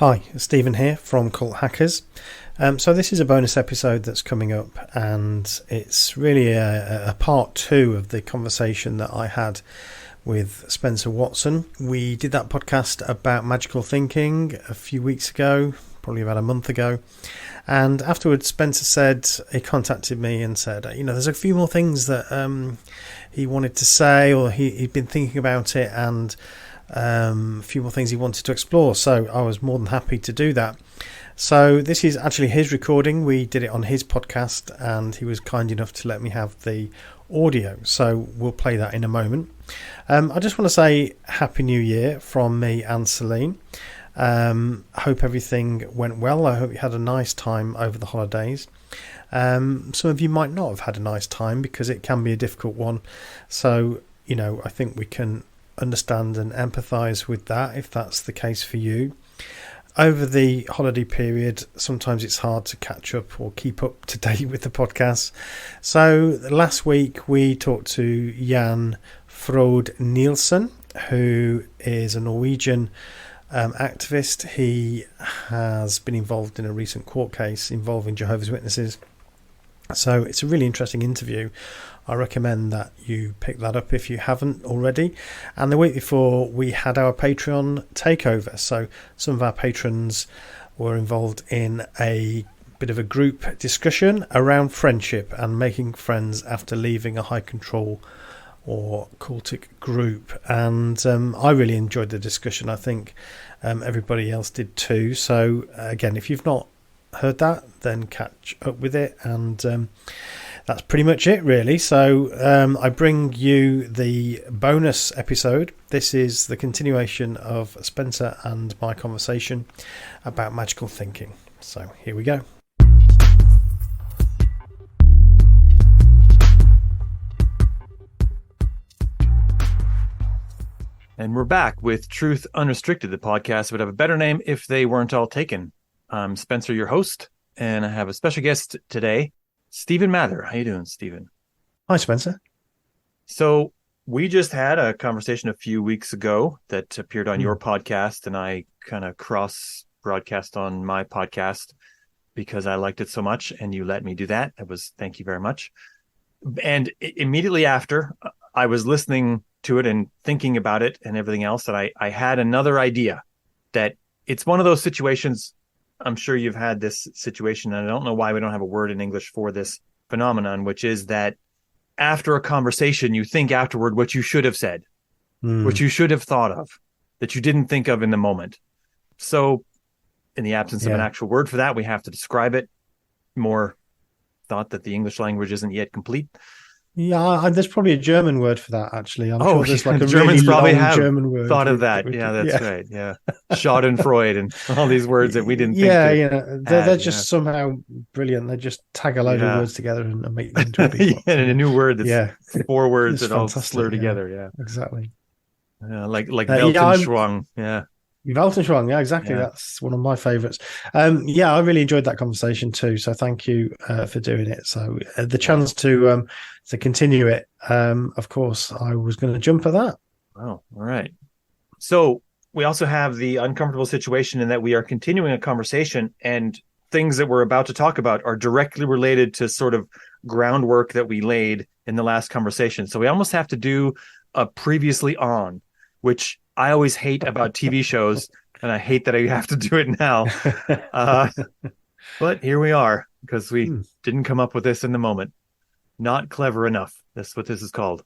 Hi, Stephen here from Cult Hackers. So this is a bonus episode that's coming up, and it's really a part two of the conversation that I had with Spencer Watson. We did that podcast about magical thinking a few weeks ago, probably about a month ago. And afterwards, Spencer said, he contacted me and said, there's a few more things that he wanted to say, or he'd been thinking about it, and a few more things he wanted to explore. So I was more than happy to do that. So this is actually his recording. We did it on his podcast, and he was kind enough to let me have the audio. So we'll play that in a moment. I just want to say Happy New Year from me and Celine. I hope everything went well. I hope you had a nice time over the holidays. Some of you might not have had a nice time because it can be a difficult one. So, I think we can understand and empathise with that if that's the case for you. Over the holiday period, sometimes it's hard to catch up or keep up to date with the podcast. So last week we talked to Jan Frode Nielsen, who is a Norwegian activist. He has been involved in a recent court case involving Jehovah's Witnesses. So it's a really interesting interview. I recommend that you pick that up if you haven't already. And the week before, we had our Patreon takeover. So some of our patrons were involved in a bit of a group discussion around friendship and making friends after leaving a high control or cultic group. And I really enjoyed the discussion. I think everybody else did too. So again, if you've not heard that, then catch up with it. And that's pretty much it, really. So I bring you the bonus episode. This is the continuation of Spencer and my conversation about magical thinking. So here we go. And we're back with Truth Unrestricted, the podcast would have a better name if they weren't all taken. I'm Spencer, your host, and I have a special guest today, Stephen Mather. How you doing, Stephen? Hi, Spencer. So we just had a conversation a few weeks ago that appeared on your podcast, and I kind of cross-broadcast on my podcast because I liked it so much, and you let me do that. Thank you very much. And immediately after, I was listening to it and thinking about it and everything else, that I had another idea that it's one of those situations. I'm sure you've had this situation, and I don't know why we don't have a word in English for this phenomenon, which is that after a conversation, you think afterward what you should have said, what you should have thought of, that you didn't think of in the moment. So in the absence of an actual word for that, we have to describe it. More thought that the English language isn't yet complete. Yeah, there's probably a German word for that, actually. I'm sure there's like a Germans really probably long have German word. thought of that. Yeah, that's right. Yeah. Schadenfreude and all these words that we didn't think they're just somehow brilliant. They just tag a load of words together and make them into a big one. And a new word that's four words that all slur together. Yeah, exactly. Like Weltanschauung. Yeah. Weltanschauung, yeah, exactly. Yeah. That's one of my favorites. I really enjoyed that conversation too. So thank you for doing it. So the chance to continue it, of course, I was going to jump at that. Oh, all right. So we also have the uncomfortable situation in that we are continuing a conversation, and things that we're about to talk about are directly related to sort of groundwork that we laid in the last conversation. So we almost have to do a previously on, which I always hate about TV shows, and I hate that I have to do it now. But here we are, because we didn't come up with this in the moment. Not clever enough. That's what this is called.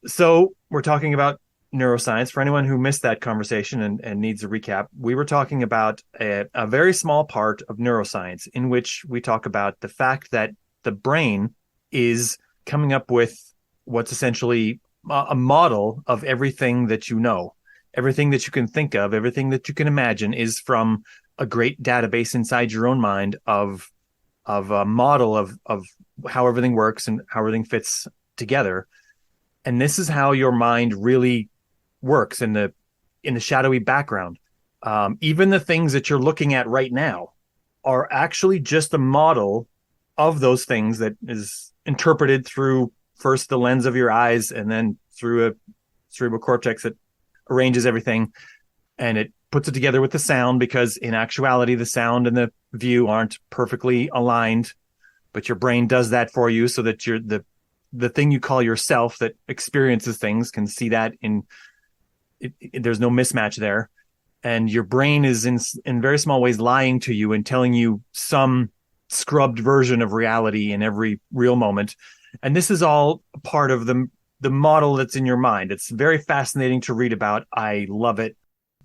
So we're talking about neuroscience. For anyone who missed that conversation and needs a recap, we were talking about a very small part of neuroscience, in which we talk about the fact that the brain is coming up with what's essentially a model of everything that you know. Everything that you can think of, everything that you can imagine is from a great database inside your own mind of a model of how everything works and how everything fits together. And this is how your mind really works in the shadowy background. Even the things that you're looking at right now are actually just a model of those things that is interpreted through first the lens of your eyes and then through a cerebral cortex that arranges everything, and it puts it together with the sound, because in actuality, the sound and the view aren't perfectly aligned, but your brain does that for you so that the thing you call yourself that experiences things can see that there's no mismatch there. And your brain is in very small ways lying to you and telling you some scrubbed version of reality in every real moment. And this is all part of the model that's in your mind. It's very fascinating to read about. I love it.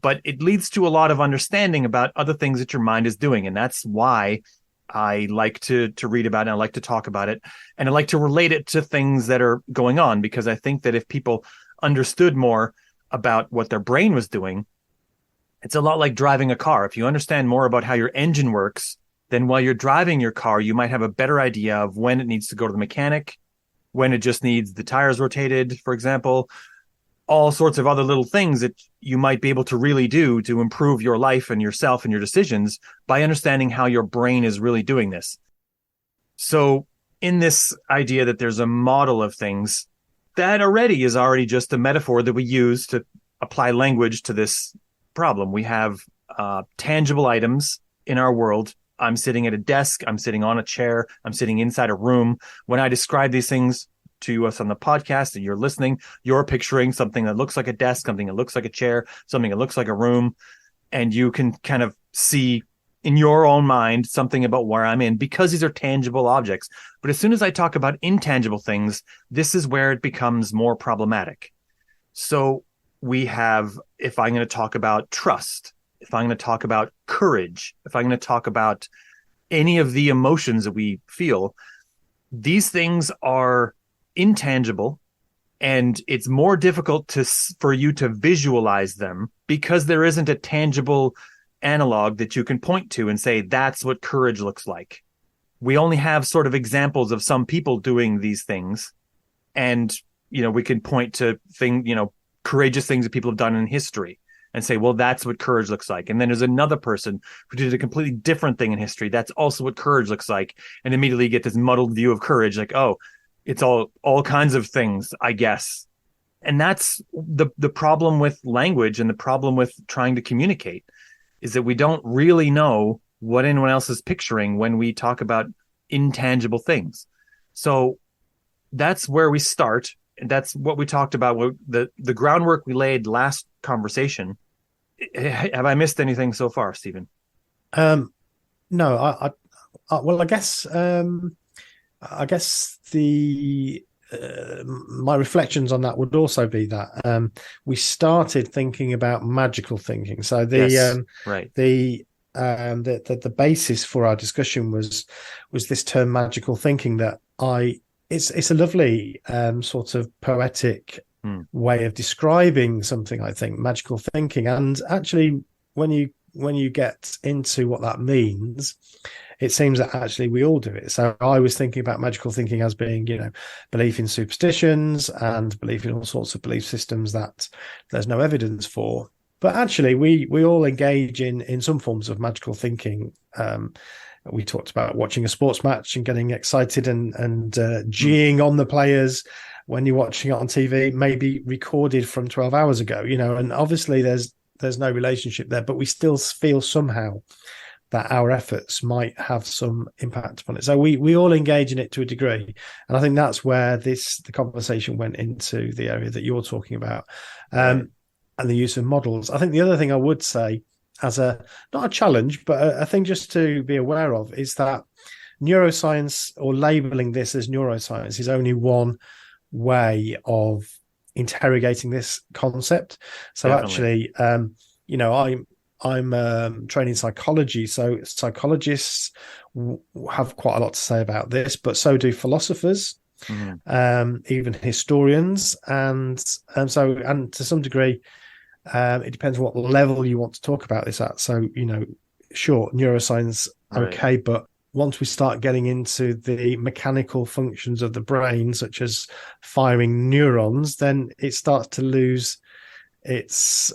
But it leads to a lot of understanding about other things that your mind is doing. And that's why I like to read about it. And I like to talk about it. And I like to relate it to things that are going on, because I think that if people understood more about what their brain was doing, it's a lot like driving a car. If you understand more about how your engine works, then while you're driving your car, you might have a better idea of when it needs to go to the mechanic, when it just needs the tires rotated, for example, all sorts of other little things that you might be able to really do to improve your life and yourself and your decisions by understanding how your brain is really doing this. So in this idea that there's a model of things, that is already just a metaphor that we use to apply language to this problem. We have tangible items in our world. I'm sitting at a desk, I'm sitting on a chair, I'm sitting inside a room. When I describe these things to us on the podcast and you're listening, you're picturing something that looks like a desk, something that looks like a chair, something that looks like a room, and you can kind of see in your own mind something about where I'm in, because these are tangible objects. But as soon as I talk about intangible things, this is where it becomes more problematic. So we have, if I'm going to talk about trust, if I'm going to talk about courage, if I'm going to talk about any of the emotions that we feel, these things are intangible, and it's more difficult for you to visualize them because there isn't a tangible analog that you can point to and say, that's what courage looks like. We only have sort of examples of some people doing these things. And, we can point to courageous things that people have done in history and say, well, that's what courage looks like. And then there's another person who did a completely different thing in history. That's also what courage looks like. And immediately you get this muddled view of courage, like, oh, it's all kinds of things, I guess. And that's the problem with language, and the problem with trying to communicate, is that we don't really know what anyone else is picturing when we talk about intangible things. So that's where we start. And that's what we talked about, the groundwork we laid last conversation. Have I missed anything so far, Stephen? No, well, I guess the my reflections on that would also be that we started thinking about magical thinking. So the basis for our discussion was this term magical thinking that it's a lovely sort of poetic way of describing something, I think, magical thinking. And actually, when you get into what that means, it seems that actually we all do it. So I was thinking about magical thinking as being, belief in superstitions and belief in all sorts of belief systems that there's no evidence for. But actually, we all engage in some forms of magical thinking. We talked about watching a sports match and getting excited and geeing on the players when you're watching it on TV, maybe recorded from 12 hours ago, and obviously there's no relationship there, but we still feel somehow that our efforts might have some impact upon it. So we all engage in it to a degree. And I think that's where the conversation went into the area that you're talking about, and the use of models. I think the other thing I would say, as not a challenge, but a thing just to be aware of, is that neuroscience, or labeling this as neuroscience, is only one way of interrogating this concept. So Definitely. Actually, I'm trained in psychology, so psychologists have quite a lot to say about this, but so do philosophers, even historians, and to some degree, it depends what level you want to talk about this at. So, sure, neuroscience, okay, but once we start getting into the mechanical functions of the brain, such as firing neurons, then it starts to lose its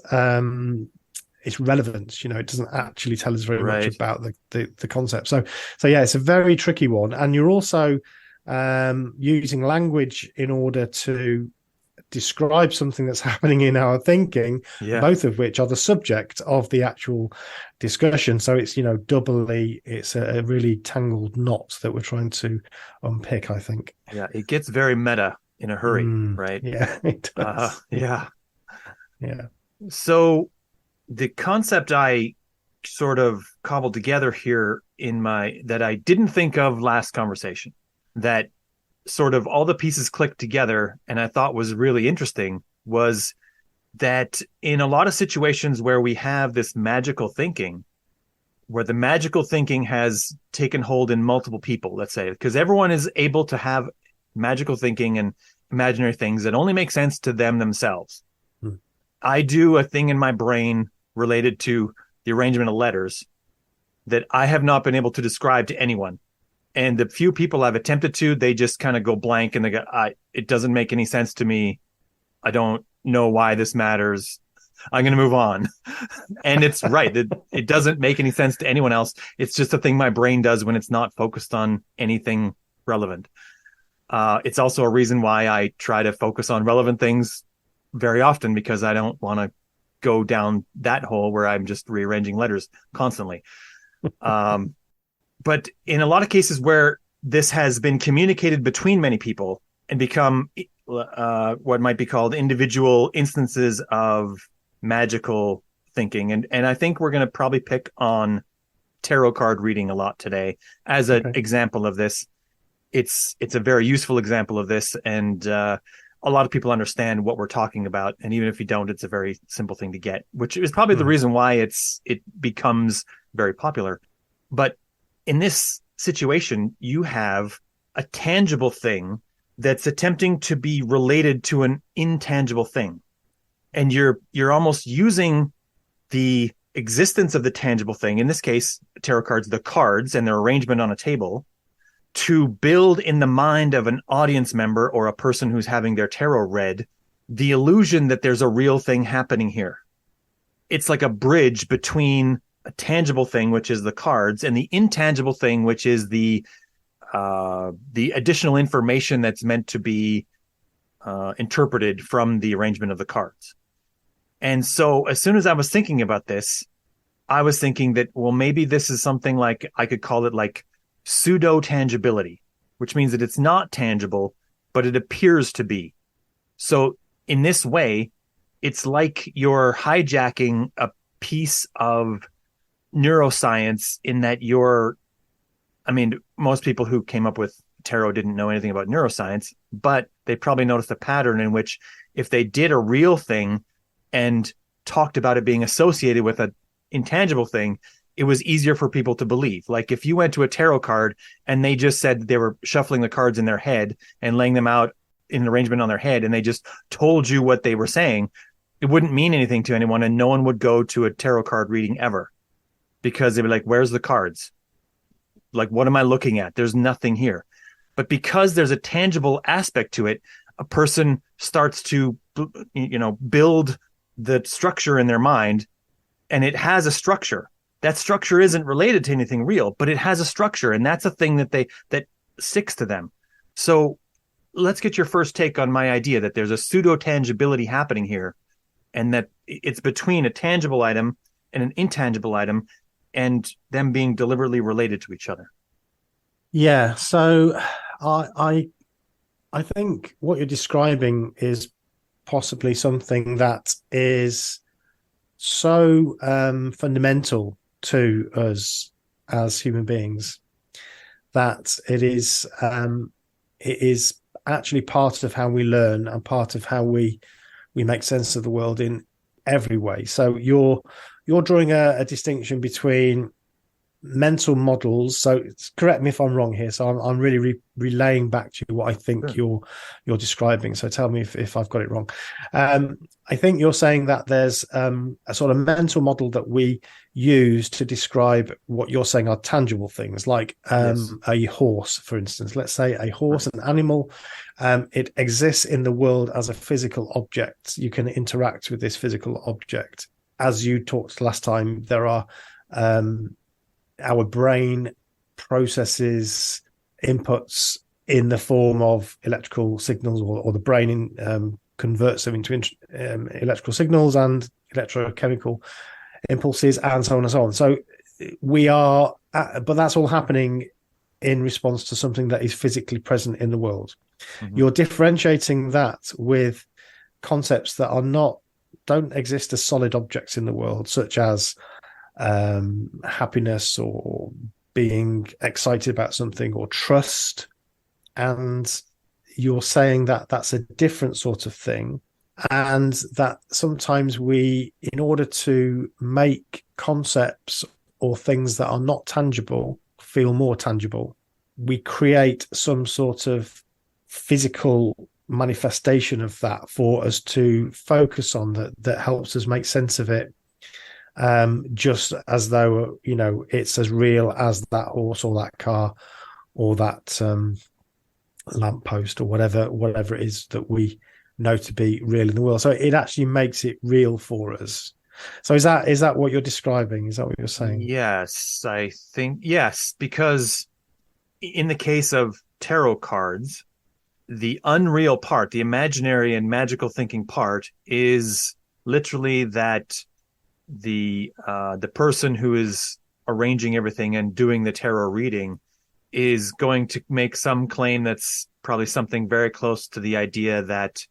relevance. It doesn't actually tell us very much about the concept. So yeah, it's a very tricky one. And you're also using language in order to describe something that's happening in our thinking, Yeah. both of which are the subject of the actual discussion. So it's, doubly, it's a really tangled knot that we're trying to unpick, I think. Yeah. It gets very meta in a hurry, right? Yeah, it does. Yeah. Yeah. So the concept I sort of cobbled together here that I didn't think of last conversation, that sort of all the pieces clicked together and I thought was really interesting, was that in a lot of situations where we have this magical thinking, where the magical thinking has taken hold in multiple people, let's say, because everyone is able to have magical thinking and imaginary things that only make sense to them themselves. I do a thing in my brain related to the arrangement of letters that I have not been able to describe to anyone. And the few people I've attempted to, they just kind of go blank and they go, it doesn't make any sense to me. I don't know why this matters. I'm going to move on. And it's right. It doesn't make any sense to anyone else. It's just a thing my brain does when it's not focused on anything relevant. It's also a reason why I try to focus on relevant things very often, because I don't want to go down that hole where I'm just rearranging letters constantly. But in a lot of cases where this has been communicated between many people and become what might be called individual instances of magical thinking. And I think we're going to probably pick on tarot card reading a lot today as an example of this. It's a very useful example of this. And a lot of people understand what we're talking about. And even if you don't, it's a very simple thing to get, which is probably the reason why it becomes very popular. But in this situation, you have a tangible thing that's attempting to be related to an intangible thing. And you're almost using the existence of the tangible thing, in this case, tarot cards, the cards and their arrangement on a table, to build in the mind of an audience member or a person who's having their tarot read the illusion that there's a real thing happening here. It's like a bridge between a tangible thing, which is the cards, and the intangible thing, which is the additional information that's meant to be interpreted from the arrangement of the cards. And so as soon as I was thinking about this, I was thinking that, well, maybe this is something like, I could call it like pseudo-tangibility, which means that it's not tangible, but it appears to be. So in this way, it's like you're hijacking a piece of neuroscience, in that most people who came up with tarot didn't know anything about neuroscience, but they probably noticed a pattern in which if they did a real thing and talked about it being associated with an intangible thing, it was easier for people to believe. Like if you went to a tarot card and they just said they were shuffling the cards in their head and laying them out in an arrangement on their head, and they just told you what they were saying, it wouldn't mean anything to anyone, and no one would go to a tarot card reading ever, because they'd be like, where's the cards? Like, what am I looking at? There's nothing here. But because there's a tangible aspect to it, a person starts to, build the structure in their mind, and it has a structure. That structure isn't related to anything real, but it has a structure, and that's a thing that sticks to them. So let's get your first take on my idea that there's a pseudo-tangibility happening here, and that it's between a tangible item and an intangible item, and them being deliberately related to each other. Yeah. So I think what you're describing is possibly something that is so fundamental to us as human beings that it is actually part of how we learn and part of how we make sense of the world in every way. So you're drawing a distinction between mental models. So correct me if I'm wrong here. So I'm really relaying back to you what I think you're describing. So tell me if I've got it wrong. I think you're saying that there's a sort of mental model that we use to describe what you're saying are tangible things, like a horse, for instance. Let's say a horse, an animal. It exists in the world as a physical object. You can interact with this physical object. As you talked last time, there are our brain processes inputs in the form of electrical signals, or the brain converts them into electrical signals and electrochemical impulses, and so on and so on. So but that's all happening in response to something that is physically present in the world. Mm-hmm. You're differentiating that with concepts that don't exist as solid objects in the world, such as happiness or being excited about something or trust. And you're saying that that's a different sort of thing, and that sometimes in order to make concepts or things that are not tangible feel more tangible, we create some sort of physical manifestation of that for us to focus on, that helps us make sense of it, just as though it's as real as that horse or that car or that lamppost or whatever it is that we know to be real in the world. So it actually makes it real for us. So is that what you're describing? Is that what you're saying? Yes, I think yes, because in the case of tarot cards, the unreal part, the imaginary and magical thinking part, is literally that the person who is arranging everything and doing the tarot reading is going to make some claim that's probably something very close to the idea that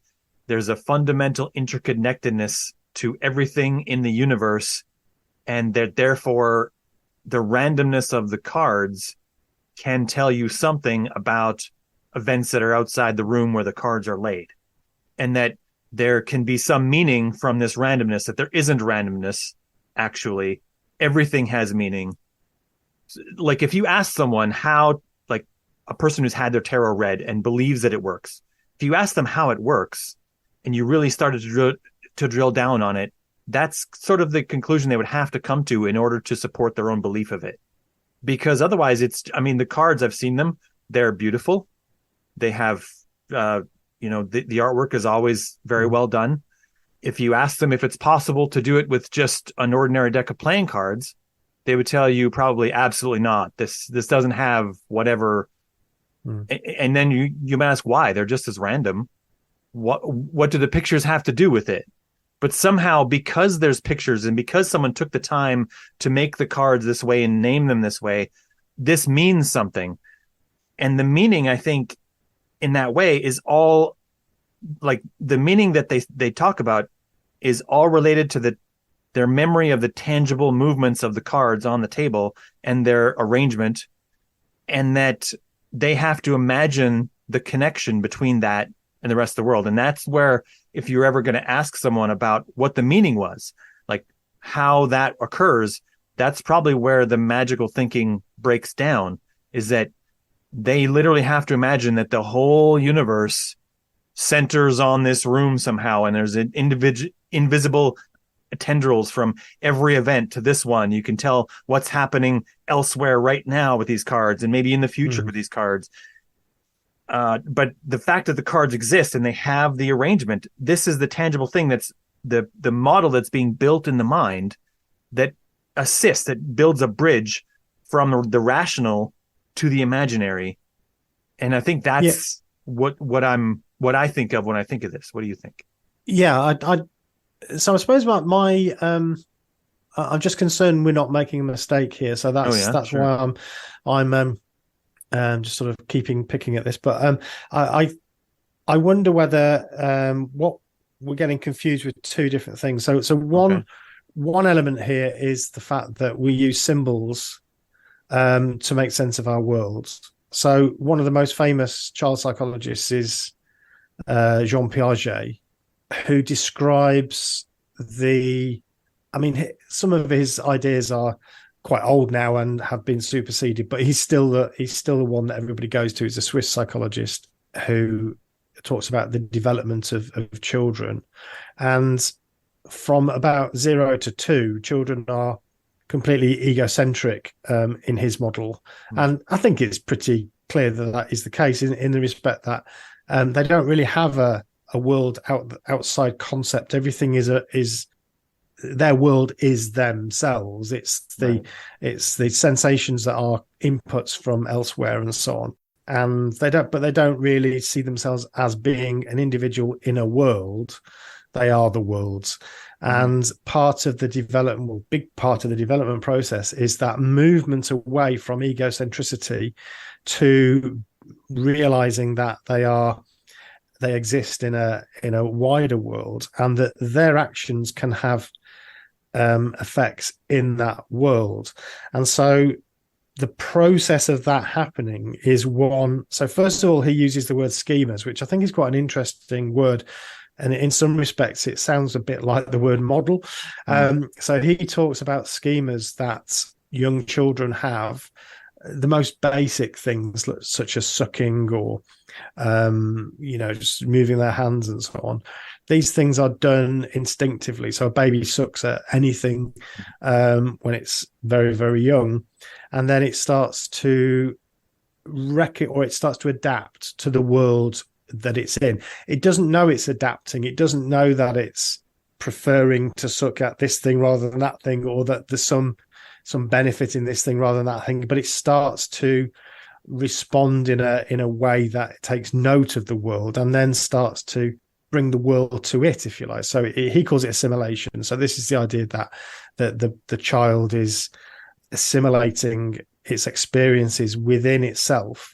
there's a fundamental interconnectedness to everything in the universe, and that therefore the randomness of the cards can tell you something about events that are outside the room where the cards are laid, and that there can be some meaning from this randomness, that there isn't randomness. Actually, everything has meaning. Like if you ask someone how, like a person who's had their tarot read and believes that it works, if you ask them how it works and you really started to drill down on it, that's sort of the conclusion they would have to come to in order to support their own belief of it. Because otherwise the cards, I've seen them, they're beautiful. They have, the artwork is always very well done. If you ask them if it's possible to do it with just an ordinary deck of playing cards, they would tell you probably absolutely not. This doesn't have whatever. And then you might ask why. They're just as random. What do the pictures have to do with it? But somehow, because there's pictures and because someone took the time to make the cards this way and name them this way, this means something. And the meaning, I think, in that way is all, like, the meaning that they talk about is all related to their memory of the tangible movements of the cards on the table and their arrangement, and that they have to imagine the connection between that and the rest of the world. And that's where, if you're ever going to ask someone about what the meaning was, like how that occurs, that's probably where the magical thinking breaks down, is that they literally have to imagine that the whole universe centers on this room somehow, and there's an invisible tendrils from every event to this one. You can tell what's happening elsewhere right now with these cards, and maybe in the future with these cards. But the fact that the cards exist and they have the arrangement, this is the tangible thing, that's the model that's being built in the mind, that assists, that builds a bridge from the rational to the imaginary. And I think that's what I think of when I think of this. What do you think? Yeah, so I suppose my I'm just concerned we're not making a mistake here. So that's sure. Why I'm just sort of picking at this. But I wonder whether what we're getting confused with two different things. So one element here is the fact that we use symbols to make sense of our world. So one of the most famous child psychologists is Jean Piaget, who describes some of his ideas are quite old now and have been superseded, but he's still the one that everybody goes to. He's a Swiss psychologist who talks about the development of children, and from about 0 to 2, children are completely egocentric in his model. And I think it's pretty clear that is the case in the respect that they don't really have a world outside concept. Everything is their world is themselves. It's the sensations that are inputs from elsewhere and so on. and they don't really see themselves as being an individual in a world. They are the worlds. And part of the development, well, big part of the development process is that movement away from egocentricity to realizing that they exist in a wider world, and that their actions can have effects in that world. And so the process of that happening is one. So first of all, he uses the word schemas, which I think is quite an interesting word. And in some respects, it sounds a bit like the word model. So he talks about schemas that young children have, the most basic things such as sucking or, just moving their hands and so on. These things are done instinctively. So a baby sucks at anything when it's very, very young. And then it starts to it starts to adapt to the world that it's in. It doesn't know it's adapting. It doesn't know that it's preferring to suck at this thing rather than that thing, or that there's some benefit in this thing rather than that thing. But it starts to respond in a way that it takes note of the world and then starts to bring the world to it, if you like. So he calls it assimilation. So this is the idea that the child is assimilating its experiences within itself,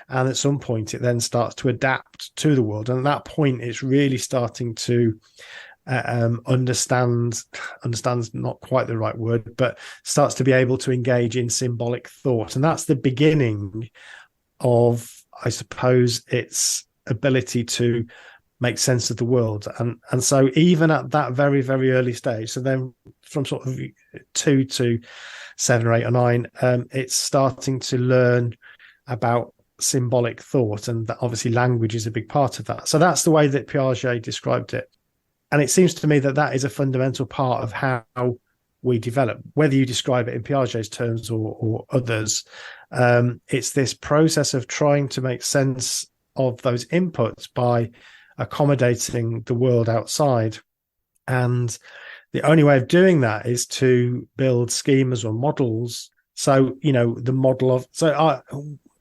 and at some point it then starts to adapt to the world. And at that point, it's really starting to understands not quite the right word, but starts to be able to engage in symbolic thought. And that's the beginning of, I suppose, its ability to make sense of the world. And so even at that very, very early stage, so then from sort of 2 to 7 or 8 or 9, it's starting to learn about symbolic thought, and that obviously language is a big part of that. So that's the way that Piaget described it. And it seems to me that that is a fundamental part of how we develop, whether you describe it in Piaget's terms or others. It's this process of trying to make sense of those inputs by accommodating the world outside. And the only way of doing that is to build schemas or models. So, the model of...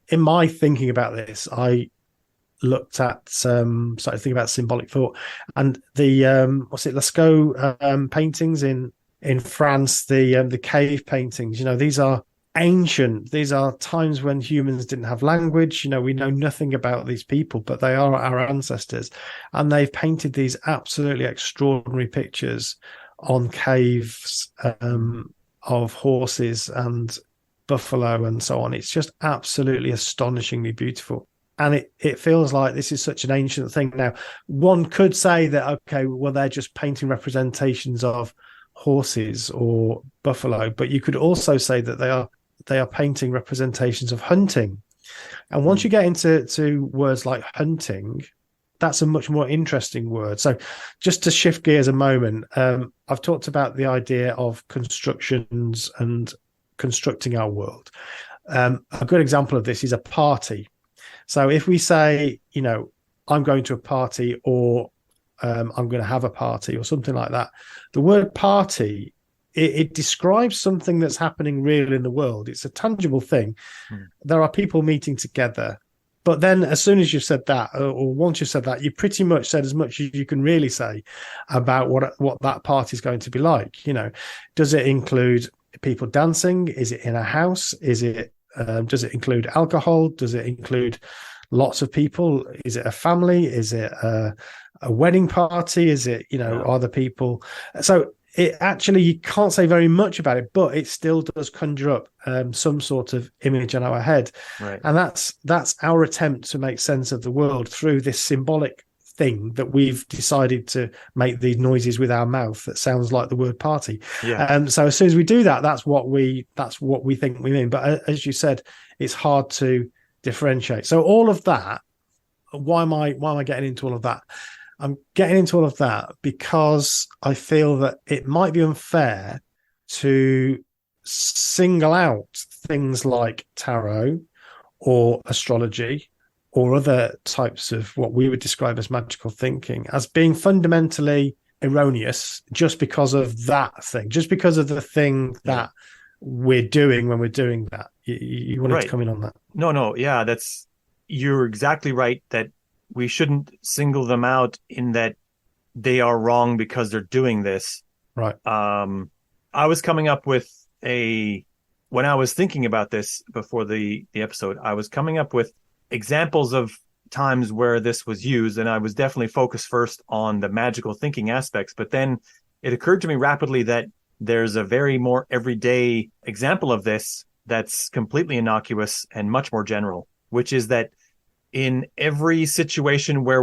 in my thinking about this, I looked at started thinking about symbolic thought, and the Lascaux paintings in France, the cave paintings. These are ancient. These are times when humans didn't have language. We know nothing about these people, but they are our ancestors, and they've painted these absolutely extraordinary pictures on caves of horses and buffalo and so on. It's just absolutely astonishingly beautiful. And it feels like this is such an ancient thing. Now, one could say that, okay, well, they're just painting representations of horses or buffalo, but you could also say that they are painting representations of hunting. And once you get into words like hunting, that's a much more interesting word. So just to shift gears a moment, I've talked about the idea of constructions and constructing our world. A good example of this is a party. So if we say, I'm going to a party, or I'm going to have a party, or something like that, the word party, it describes something that's happening real in the world. It's a tangible thing. There are people meeting together. But then as soon as you've said that, or once you've said that, you pretty much said as much as you can really say about what that party is going to be like. Does it include people dancing? Is it in a house? Is it does it include alcohol? Does it include lots of people? Is it a family? Is it a wedding party? Is it, are the people? So it actually, you can't say very much about it, but it still does conjure up some sort of image in our head. Right. And that's our attempt to make sense of the world through this symbolic thing that we've decided to make these noises with our mouth that sounds like the word party. Yeah. So as soon as we do that, that's what we think we mean. But as you said, it's hard to differentiate. So all of that, why am I getting into all of that? I'm getting into all of that because I feel that it might be unfair to single out things like tarot or astrology or other types of what we would describe as magical thinking as being fundamentally erroneous just because of that thing, just because of the thing that we're doing when we're doing that. You wanted to come in on that? No. Yeah, that's you're exactly right that we shouldn't single them out in that they are wrong because they're doing this. Right. I was coming up with when I was thinking about this before the episode, I was coming up with examples of times where this was used, and I was definitely focused first on the magical thinking aspects. But then it occurred to me rapidly that there's a very more everyday example of this that's completely innocuous and much more general, which is that in every situation where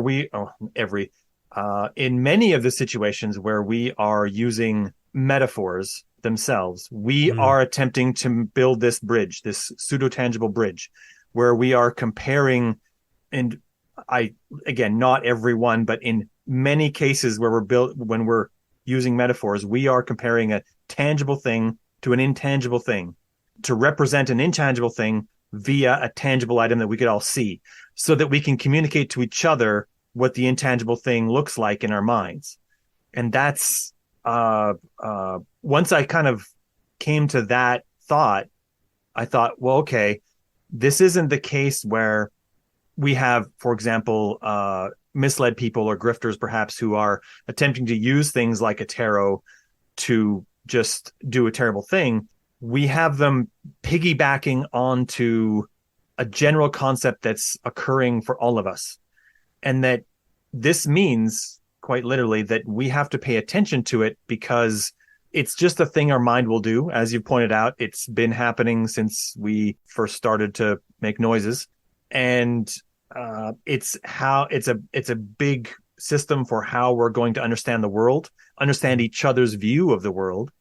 in many of the situations where we are using metaphors themselves, we are attempting to build this bridge, this pseudo-tangible bridge, where we are comparing, and again, not everyone, but in many cases where when we're using metaphors, we are comparing a tangible thing to an intangible thing to represent an intangible thing via a tangible item that we could all see, so that we can communicate to each other what the intangible thing looks like in our minds. And that's once I kind of came to that thought, I thought, well, okay, this isn't the case where we have, for example, misled people or grifters perhaps who are attempting to use things like a tarot to just do a terrible thing. We have them piggybacking onto a general concept that's occurring for all of us. And that this means, quite literally, that we have to pay attention to it because it's just a thing our mind will do. As you pointed out, it's been happening since we first started to make noises. And it's a big system for how we're going to understand the world, understand each other's view of the world,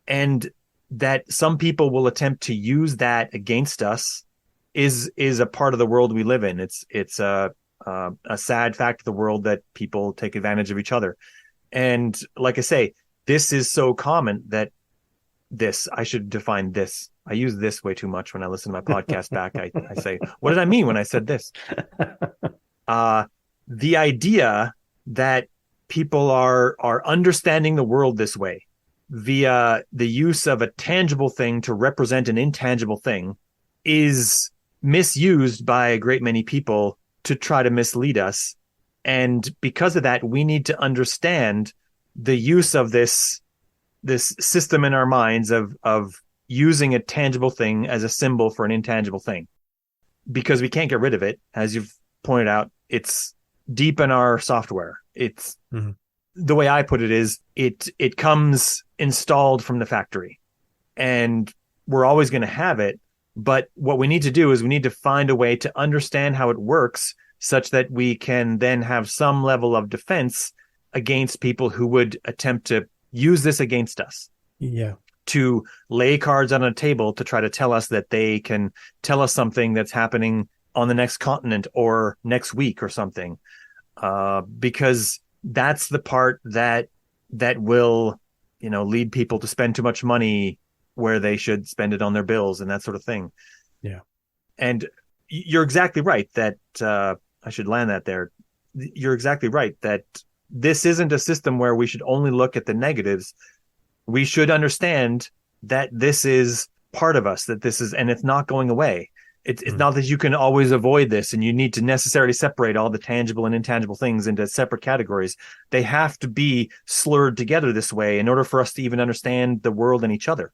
and that some people will attempt to use that against us is a part of the world we live in. It's a sad fact of the world that people take advantage of each other. And like I say, this is so common that I should define this. I use this way too much when I listen to my podcast back. I say, what did I mean when I said this? The idea that people are understanding the world this way via the use of a tangible thing to represent an intangible thing is misused by a great many people to try to mislead us. And because of that, we need to understand the use of this system in our minds of using a tangible thing as a symbol for an intangible thing, because we can't get rid of it. As you've pointed out, it's deep in our software. It's the way I put it is it comes installed from the factory, and we're always going to have it. But what we need to do is we need to find a way to understand how it works such that we can then have some level of defense against people who would attempt to use this against us. Yeah. To lay cards on a table to try to tell us that they can tell us something that's happening on the next continent or next week or something. Because that's the part that will, lead people to spend too much money where they should spend it on their bills and that sort of thing. Yeah. And you're exactly right that I should land that there. You're exactly right that this isn't a system where we should only look at the negatives. We should understand that this is part of us, and it's not going away. It's not that you can always avoid this and you need to necessarily separate all the tangible and intangible things into separate categories. They have to be slurred together this way in order for us to even understand the world and each other.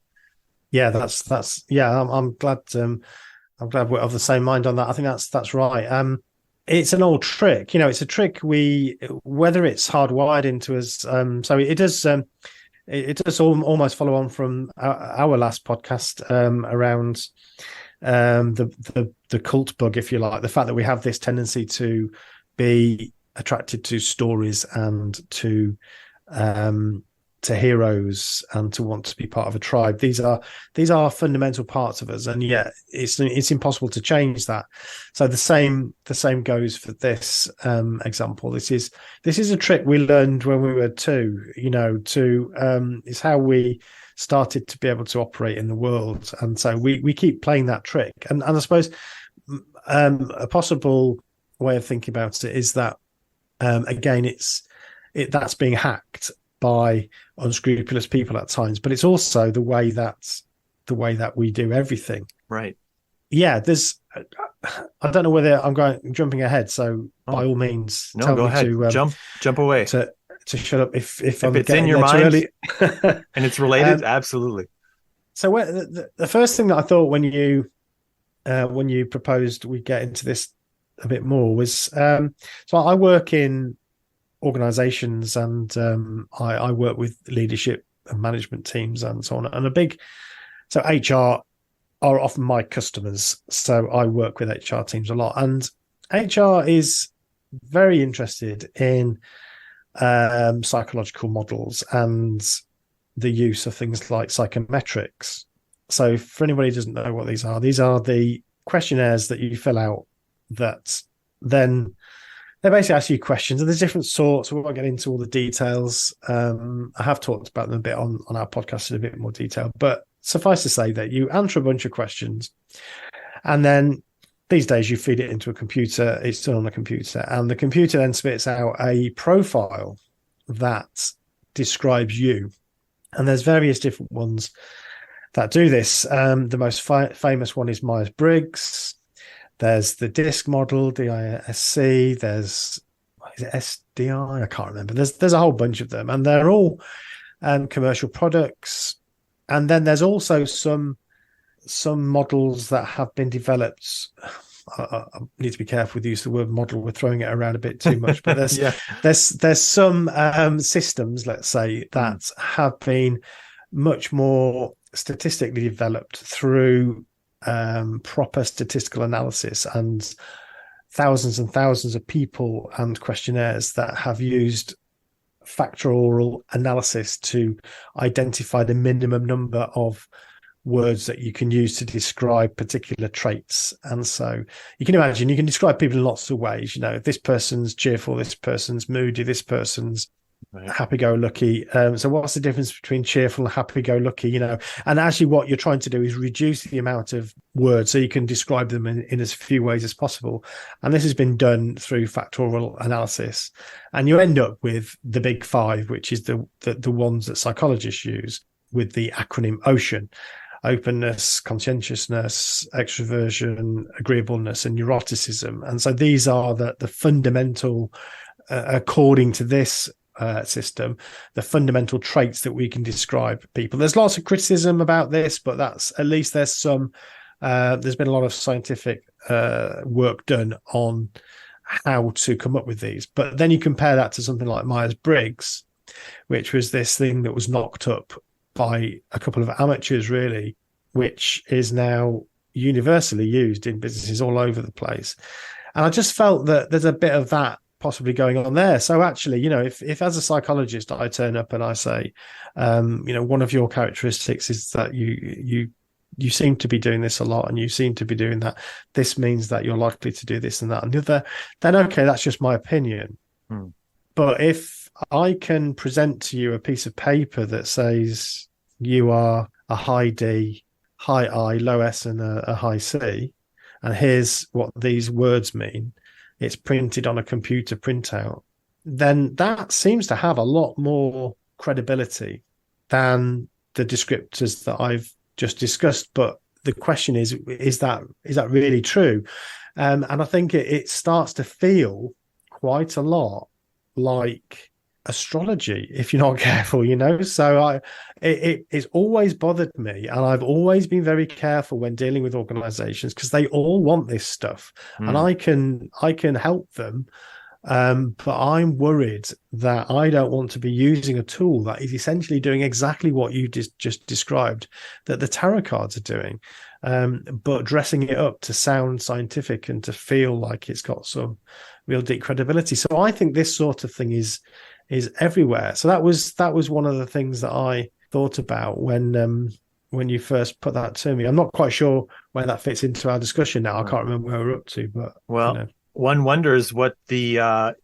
Yeah, that's yeah. I'm glad. I'm glad we're of the same mind on that. I think that's right. It's an old trick. It's a trick whether it's hardwired into us. So it does. It does almost follow on from our last podcast around the cult bug, if you like, the fact that we have this tendency to be attracted to stories and to heroes and to want to be part of a tribe. These are fundamental parts of us, and yet it's impossible to change that. So the same goes for this example. This is a trick we learned when we were two. It's how we started to be able to operate in the world, and so we keep playing that trick. And I suppose a possible way of thinking about it is that again, that's being hacked by unscrupulous people at times, but it's also the way that we do everything. Right. Yeah. I don't know whether jumping ahead. So by Oh, all means, no, tell go me ahead. Jump away. to to shut up if If I'm it's in getting your there too mind early. and it's related, um, absolutely. so the first thing that I thought when you proposed we get into this a bit more was so I work in organizations and I work with leadership and management teams and so on. And so HR are often my customers. So I work with HR teams a lot. And HR is very interested in psychological models and the use of things like psychometrics. So for anybody who doesn't know what these are the questionnaires that you fill out that then they basically ask you questions, and there's different sorts. We won't get into all the details. I have talked about them a bit on our podcast in a bit more detail, but suffice to say that you answer a bunch of questions, and then these days you feed it into a computer. It's done on a computer, and the computer then spits out a profile that describes you. And there's various different ones that do this. The most famous one is Myers-Briggs. There's the DISC model, DISC. There's is it SDI? I can't remember. There's a whole bunch of them, and they're all commercial products. And then there's also some models that have been developed. I need to be careful with the use of the word model. We're throwing it around a bit too much, but Yeah. there's some systems, let's say, that have been much more statistically developed through proper statistical analysis and thousands of people and questionnaires that have used factorial analysis to identify the minimum number of words that you can use to describe particular traits. And so you can imagine you can describe people in lots of ways. You know, this person's cheerful, this person's moody, this person's happy-go-lucky. So what's the difference between cheerful and happy-go-lucky? You know, and actually what you're trying to do is reduce the amount of words so you can describe them in as few ways as possible. And this has been done through factorial analysis. And you end up with the big five, which is the ones that psychologists use with the acronym OCEAN: openness, conscientiousness, extroversion, agreeableness, and neuroticism. And so these are the fundamental, according to this system, the fundamental traits that we can describe people. There's lots of criticism about this, but that's at least there's some. There's been a lot of scientific work done on how to come up with these. But then you compare that to something like Myers-Briggs, which was this thing that was knocked up by a couple of amateurs, really, which is now universally used in businesses all over the place. And I just felt that there's a bit of that possibly going on there. So actually, you know, if as a psychologist I turn up and I say, you know, one of your characteristics is that you seem to be doing this a lot and you seem to be doing that, this means that you're likely to do this and that and the other, then okay, that's just my opinion. But if I can present to you a piece of paper that says you are a high D, high I, low S, and a high C, and here's what these words mean, it's printed on a computer printout, then that seems to have a lot more credibility than the descriptors that I've just discussed. But the question is that really true? And I think it starts to feel quite a lot like astrology if you're not careful, you know. So it's always bothered me, and I've always been very careful when dealing with organizations because they all want this stuff and I can help them, but I'm worried that I don't want to be using a tool that is essentially doing exactly what you just described that the tarot cards are doing, but dressing it up to sound scientific and to feel like it's got some real deep credibility. So I think this sort of thing is everywhere. So that was one of the things that I thought about when you first put that to me. I'm not quite sure where that fits into our discussion now. I can't remember where we're up to, but well, you know. One wonders what the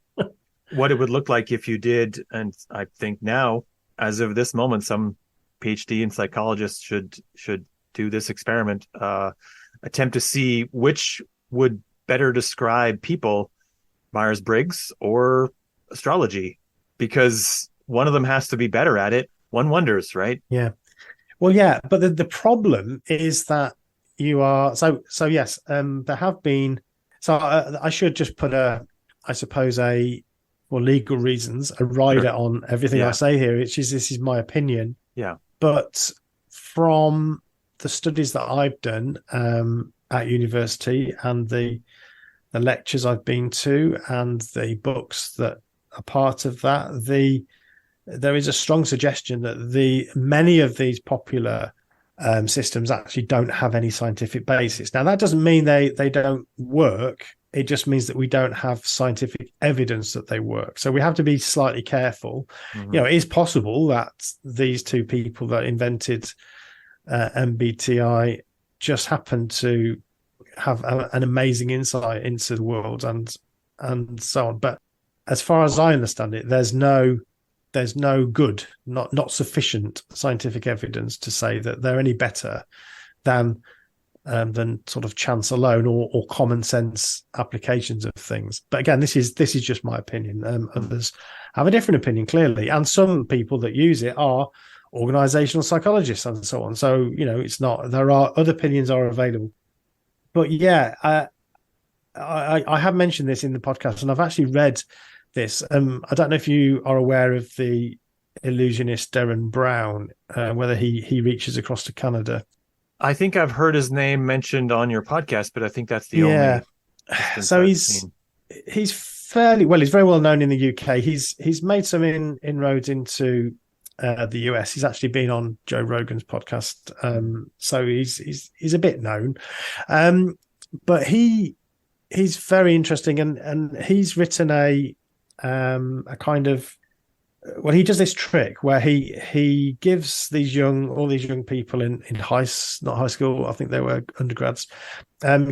what it would look like if you did, and I think now, as of this moment, some PhD and psychologists should do this experiment, attempt to see which would better describe people, Myers-Briggs or astrology, because one of them has to be better at it. One wonders, right? Yeah. Well, yeah, but the problem is that you are so yes. There have been. So I should just put I suppose for legal reasons, a rider Sure. on everything I Yeah. say here, which is this is my opinion. Yeah. But from the studies that I've done at university and the lectures I've been to and the books that are part of that, there is a strong suggestion that many of these popular systems actually don't have any scientific basis. Now, that doesn't mean they don't work. It just means that we don't have scientific evidence that they work. So we have to be slightly careful. Mm-hmm. It is possible that these two people that invented MBTI just happened to have an amazing insight into the world and so on. But as far as I understand it, there's no good, not sufficient scientific evidence to say that they're any better than sort of chance alone or common sense applications of things. But again, this is just my opinion. Others have a different opinion, clearly, and some people that use it are organizational psychologists and so on. So it's not. There are other opinions are available. But yeah, I have mentioned this in the podcast, and I've actually read this. I don't know if you are aware of the illusionist Derren Brown, whether he reaches across to Canada. I think I've heard his name mentioned on your podcast, but I think that's the only. So he's fairly well. He's very well known in the UK. He's made some inroads into the US. He's actually been on Joe Rogan's podcast, so he's a bit known. But he's very interesting, and he's written a kind of. Well, he does this trick where he gives all these young people in not high school, I think they were undergrads,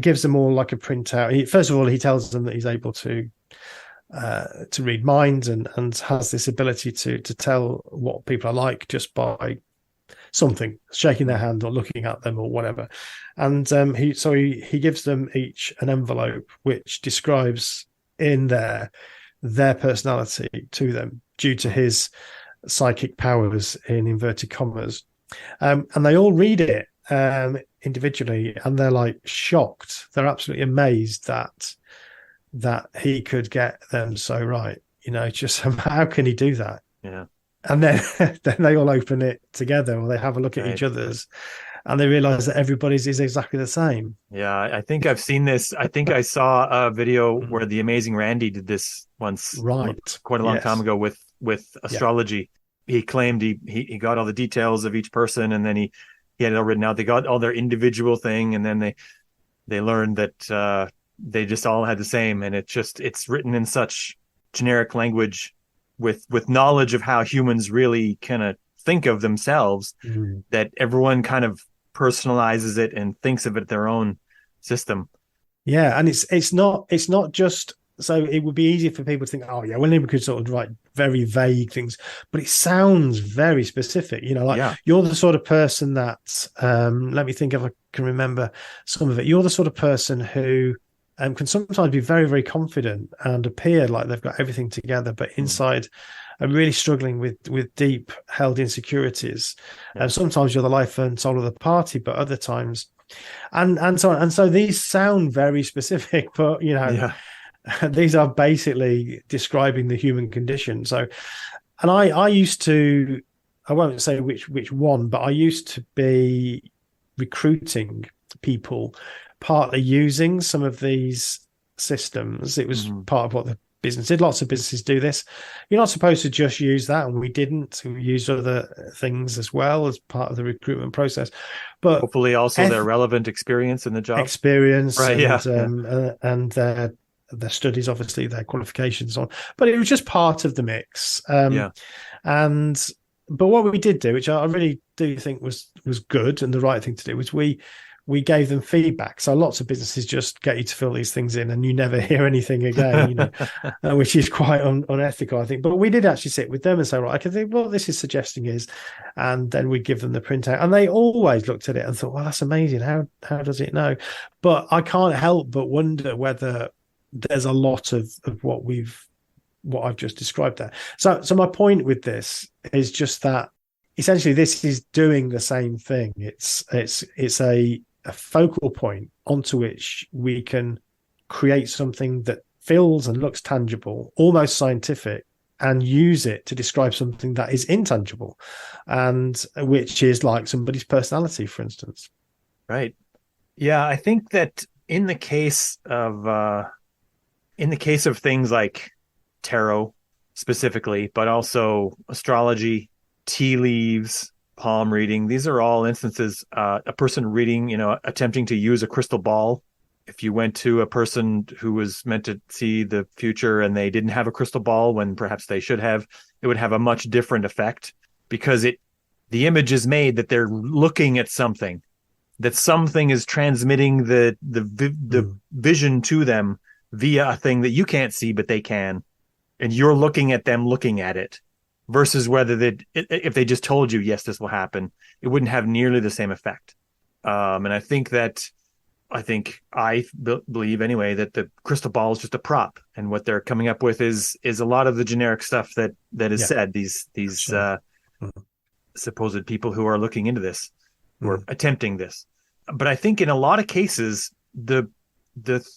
gives them all like a printout. First of all, he tells them that he's able to read minds and has this ability to tell what people are like just by something, shaking their hand or looking at them or whatever. And he gives them each an envelope which describes in their personality to them due to his psychic powers in inverted commas. And they all read it individually, and they're like shocked. They're absolutely amazed that he could get them so right. Just how can he do that? Yeah. And then they all open it together, or they have a look at each other's, and they realize that everybody's is exactly the same. Yeah, I think I've seen this. I think I saw a video where the Amazing Randy did this once, right? Quite a long time ago with astrology. Yeah. He claimed he got all the details of each person, and then he had it all written out. They got all their individual thing, and then they learned that they just all had the same, and it's written in such generic language with knowledge of how humans really kind of think of themselves that everyone kind of personalizes it and thinks of it their own system. Yeah, and it's not just. So it would be easy for people to think, oh yeah, well, we could sort of write very vague things, but it sounds very specific. You're the sort of person that, let me think if I can remember some of it. You're the sort of person who can sometimes be very, very confident and appear like they've got everything together, but inside are really struggling with deep held insecurities. And sometimes you're the life and soul of the party, but other times, and so on. And so these sound very specific, but these are basically describing the human condition. So, and I used to, I won't say which one, but I used to be recruiting people, partly using some of these systems. It was part of what the business did. Lots of businesses do this. You're not supposed to just use that, and we didn't. We used other things as well as part of the recruitment process. But hopefully also their relevant experience in the job. Experience, right? And their studies, obviously, their qualifications on. But it was just part of the mix. But what we did do, which I really do think was good and the right thing to do, was we gave them feedback. So lots of businesses just get you to fill these things in and you never hear anything again, which is quite unethical, I think. But we did actually sit with them and say, right, I can think what this is suggesting is, and then we'd give them the printout. And they always looked at it and thought, well, that's amazing. How does it know? But I can't help but wonder whether there's a lot of what I've just described there. So my point with this is just that essentially this is doing the same thing. It's a focal point onto which we can create something that feels and looks tangible, almost scientific, and use it to describe something that is intangible, and which is like somebody's personality, for instance. Right. Yeah, I think that in the case of things like tarot specifically, but also astrology, tea leaves, palm reading, these are all instances, a person reading, attempting to use a crystal ball. If you went to a person who was meant to see the future and they didn't have a crystal ball when perhaps they should have, it would have a much different effect, because the image is made that they're looking at something, that something is transmitting the vision to them via a thing that you can't see, but they can. And you're looking at them looking at it, versus whether if they just told you, yes, this will happen, it wouldn't have nearly the same effect. And I believe anyway that the crystal ball is just a prop, and what they're coming up with is a lot of the generic stuff that is said. These sure. Supposed people who are looking into this, who are attempting this. But I think in a lot of cases, the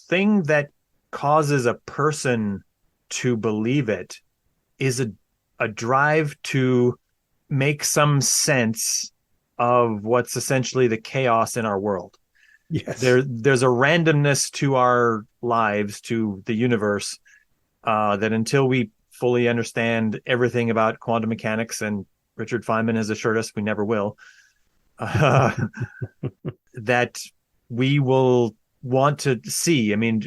thing that causes a person to believe it is a drive to make some sense of what's essentially the chaos in our world. Yes. There's a randomness to our lives, to the universe, that until we fully understand everything about quantum mechanics, and Richard Feynman has assured us we never will, that we will want to see. I mean,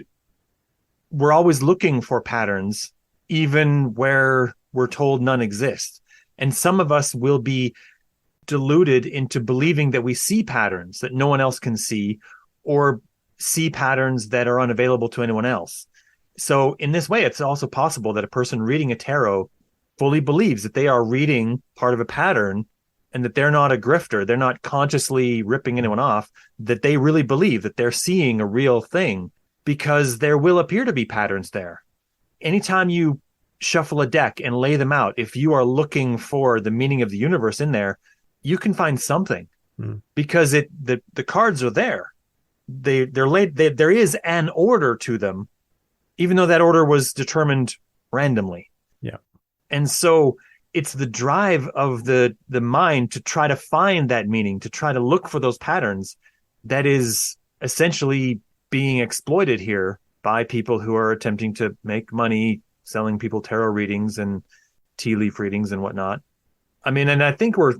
we're always looking for patterns, even where we're told none exist. And some of us will be deluded into believing that we see patterns that no one else can see, or see patterns that are unavailable to anyone else. So in this way, it's also possible that a person reading a tarot fully believes that they are reading part of a pattern, and that they're not a grifter. They're not consciously ripping anyone off, that they really believe that they're seeing a real thing, because there will appear to be patterns there. Anytime you shuffle a deck and lay them out, if you are looking for the meaning of the universe in there, you can find something, because the cards are there. They're laid. There is an order to them, even though that order was determined randomly. Yeah. And so it's the drive of the mind to try to find that meaning, to try to look for those patterns, that is essentially being exploited here by people who are attempting to make money selling people tarot readings and tea leaf readings and whatnot. I mean, and I think we're,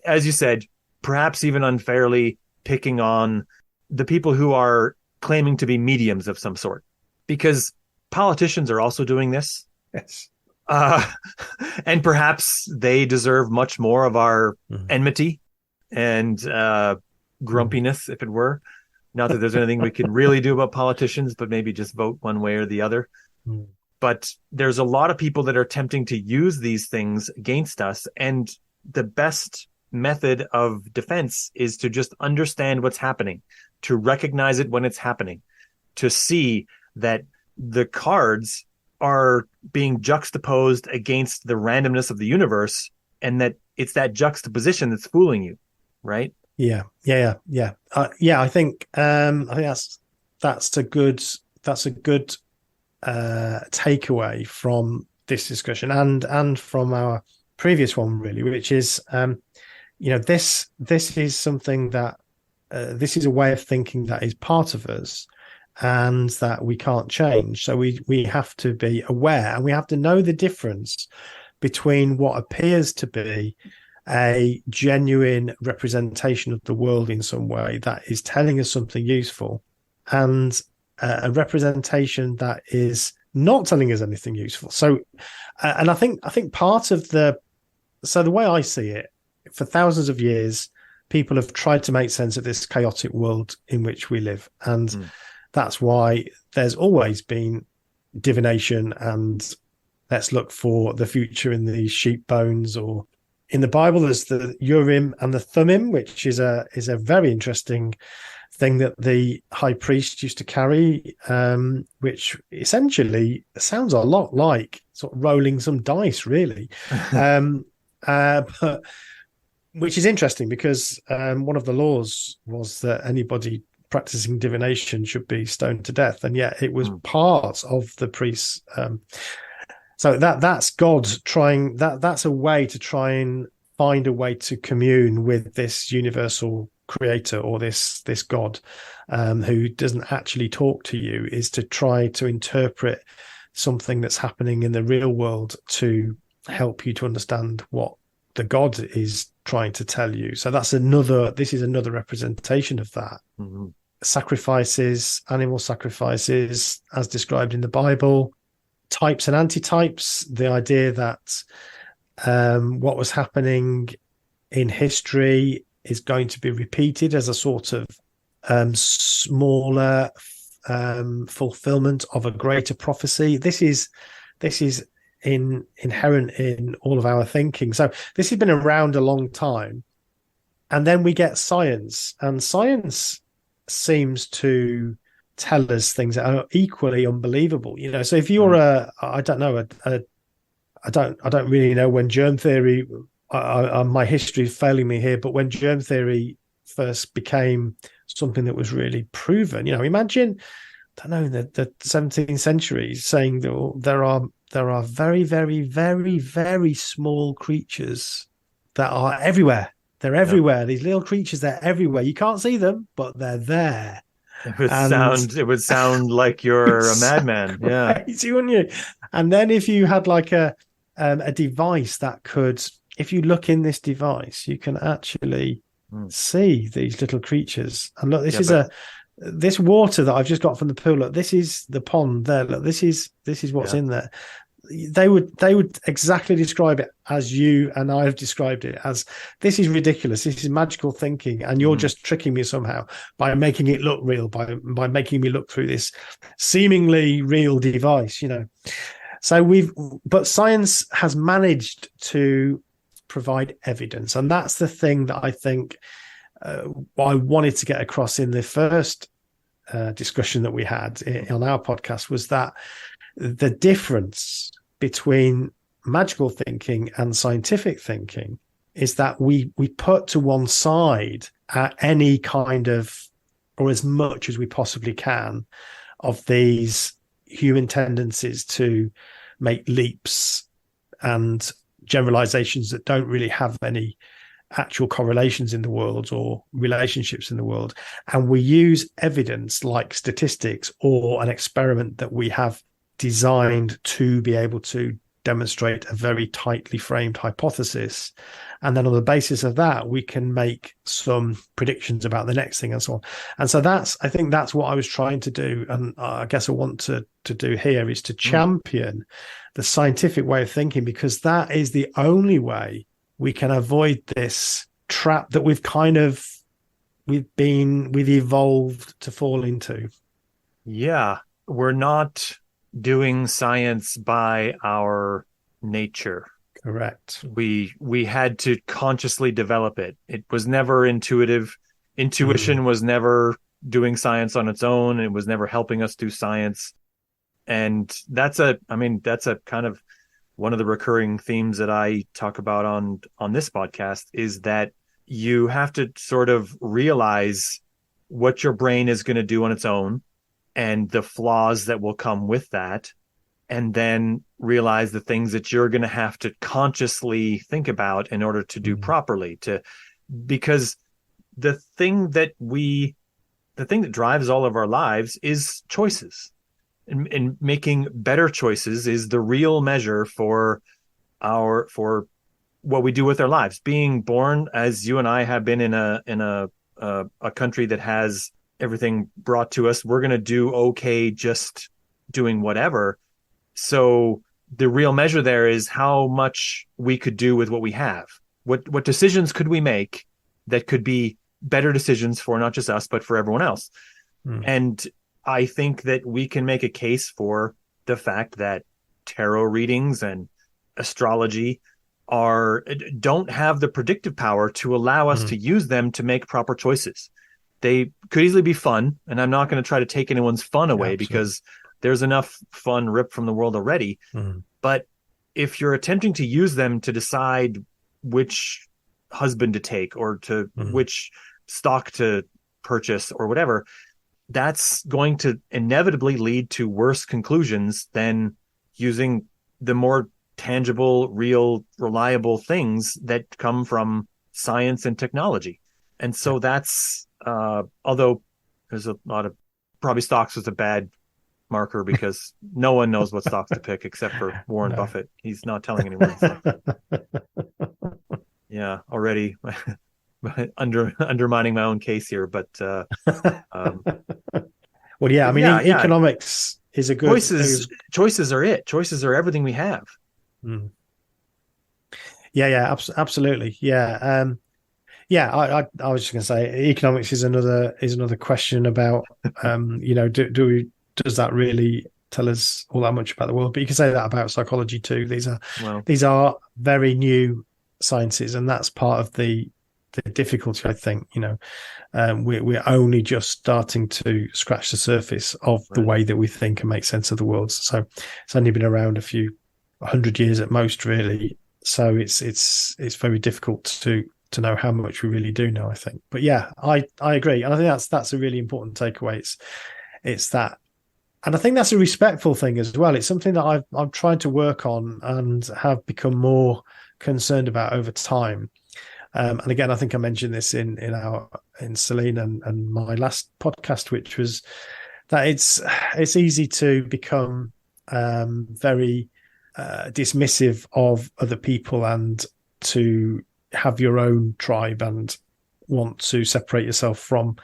as you said, perhaps even unfairly picking on the people who are claiming to be mediums of some sort, because politicians are also doing this. Yes. And perhaps they deserve much more of our enmity and grumpiness, if it were. Not that there's anything we can really do about politicians, but maybe just vote one way or the other. But there's a lot of people that are attempting to use these things against us. And the best method of defense is to just understand what's happening, to recognize it when it's happening, to see that the cards are being juxtaposed against the randomness of the universe, and that it's that juxtaposition that's fooling you, right? Yeah. I think that's a good takeaway from this discussion, and from our previous one, really, which is this is something that this is a way of thinking that is part of us, and that we can't change. So we have to be aware, and we have to know the difference between what appears to be a genuine representation of the world in some way that is telling us something useful, and a representation that is not telling us anything useful. So, and I think part of the way I see it, for thousands of years, people have tried to make sense of this chaotic world in which we live, and that's why there's always been divination and let's look for the future in the sheep bones, or in the Bible there's the Urim and the Thummim, which is a very interesting thing that the high priest used to carry, which essentially sounds a lot like sort of rolling some dice, really. But which is interesting because one of the laws was that anybody practicing divination should be stoned to death, and yet it was part of the priests. So that's God trying. That's a way to try and find a way to commune with this universal creator or this God who doesn't actually talk to you, is to try to interpret something that's happening in the real world to help you to understand what the God is trying to tell you. So this is another representation of that. Mm-hmm. Sacrifices, animal sacrifices, as described in the Bible, types and antitypes, the idea that what was happening in history is going to be repeated as a sort of smaller fulfillment of a greater prophecy. This is inherent in all of our thinking. So this has been around a long time. And then we get science, and science seems to tell us things that are equally unbelievable. So if you're I don't really know when germ theory, my history is failing me here, but when germ theory first became something that was really proven, imagine, I don't know, in the 17th century saying that there are very, very, very, very small creatures that are everywhere. They're everywhere. Yep. These little creatures, they're everywhere. You can't see them, but they're there. It would sound like you're a madman. Yeah. Crazy, wouldn't you? And then if you had like a device that could, if you look in this device, you can actually see these little creatures. And look, this water that I've just got from the pool. Look, this is the pond there. Look, this is what's in there. They would exactly describe it as you and I have described it, as this is ridiculous. This is magical thinking, and you're just tricking me somehow by making it look real, by making me look through this seemingly real device. So but science has managed to provide evidence, and that's the thing that I think I wanted to get across in the first discussion that we had on our podcast, was that the difference between magical thinking and scientific thinking is that we put to one side any kind of, or as much as we possibly can, of these human tendencies to make leaps and generalizations that don't really have any actual correlations in the world or relationships in the world. And we use evidence like statistics or an experiment that we have designed to be able to demonstrate a very tightly framed hypothesis. And then on the basis of that, we can make some predictions about the next thing and so on. And so I think that's what I was trying to do. And I guess I want to do here is to champion the scientific way of thinking, because that is the only way we can avoid this trap that we've evolved to fall into. Yeah. We're not doing science by our nature. Correct. We had to consciously develop it. It was never intuitive. Intuition was never doing science on its own. It was never helping us do science. And that's a kind of one of the recurring themes that I talk about on this podcast, is that you have to sort of realize what your brain is going to do on its own and the flaws that will come with that, and then realize the things that you're going to have to consciously think about in order to do properly, because the thing that drives all of our lives is choices, and making better choices is the real measure for what we do with our lives. Being born, as you and I have been in a country that has everything brought to us, we're going to do okay just doing whatever. So the real measure there is how much we could do with what we have. What decisions could we make that could be better decisions for not just us, but for everyone else? And I think that we can make a case for the fact that tarot readings and astrology don't have the predictive power to allow us to use them to make proper choices. They could easily be fun, and I'm not going to try to take anyone's fun away, because there's enough fun ripped from the world already. But if you're attempting to use them to decide which husband to take or to which stock to purchase or whatever, that's going to inevitably lead to worse conclusions than using the more tangible, real, reliable things that come from science and technology. And so that's, although there's a lot of, probably stocks was a bad marker because no one knows what stocks to pick except for Warren Buffett. He's not telling anyone. So. Yeah, already undermining my own case here, but well, yeah, I mean, economics is a good choices are it. Choices are everything we have. Yeah, absolutely. Yeah. I was just going to say, economics is another question about, does that really tell us all that much about the world? But you can say that about psychology too. These are very new sciences, and that's part of the difficulty, I think. We're only just starting to scratch the surface of the way that we think and make sense of the world. So it's only been around a few 100 years at most, really. So it's very difficult to know how much we really do know, I think. But yeah, I agree, and I think that's a really important takeaway. It's that, and I think that's a respectful thing as well. It's something that I'm trying to work on and have become more concerned about over time. And again, I think I mentioned this in Celine and my last podcast, which was that it's easy to become very dismissive of other people and to have your own tribe and want to separate yourself from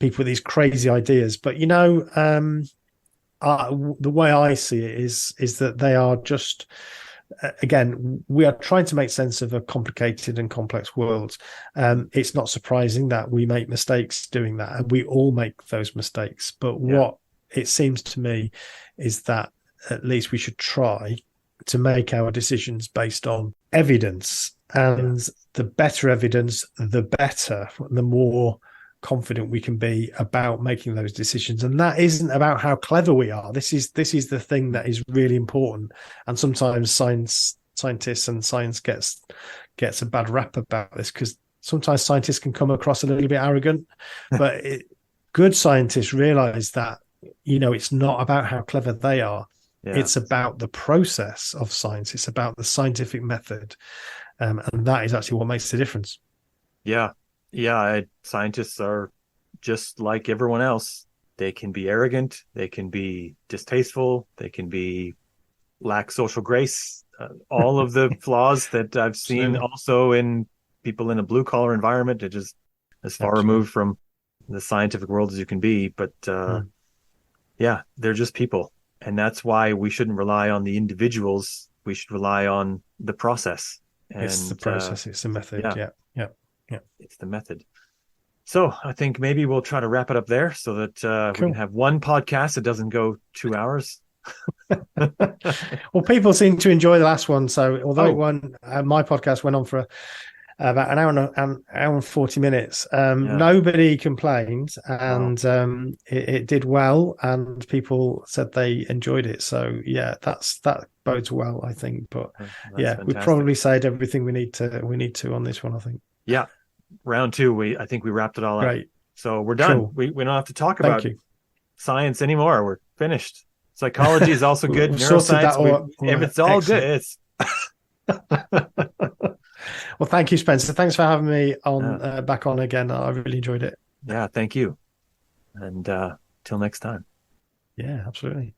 people with these crazy ideas. But the way I see it is that they are just, again, we are trying to make sense of a complicated and complex world. It's not surprising that we make mistakes doing that, and we all make those mistakes. But what it seems to me is that at least we should try to make our decisions based on evidence, and the better evidence, the better, the more confident we can be about making those decisions. And that isn't about how clever we are. This is the thing that is really important. And sometimes scientists and science gets a bad rap about this, because sometimes scientists can come across a little bit arrogant, but good scientists realize that, it's not about how clever they are. Yeah. It's about the process of science. It's about the scientific method. And that is actually what makes the difference. Yeah. Scientists are just like everyone else. They can be arrogant. They can be distasteful. They can lack social grace. All of the flaws that I've seen also in people in a blue collar environment. They're just as far removed from the scientific world as you can be. But they're just people. And that's why we shouldn't rely on the individuals. We should rely on the process. And, it's the process. It's the method. Yeah. It's the method. So I think maybe we'll try to wrap it up there so that we can have one podcast that doesn't go 2 hours. Well, people seem to enjoy the last one. So although my podcast went on for about an hour and 40 minutes, nobody complained, and it did well, and people said they enjoyed it. So that bodes well, I think. But we probably said everything we need to on this one, I think. Yeah. Round 2, I think we wrapped it all up. Right. So we're done. Cool. We don't have to talk about science anymore. We're finished. Psychology is also good. Neuroscience, it's all good. It's well, thank you, Spencer. Thanks for having me on back on again. I really enjoyed it. Yeah, thank you. And till next time. Yeah, absolutely.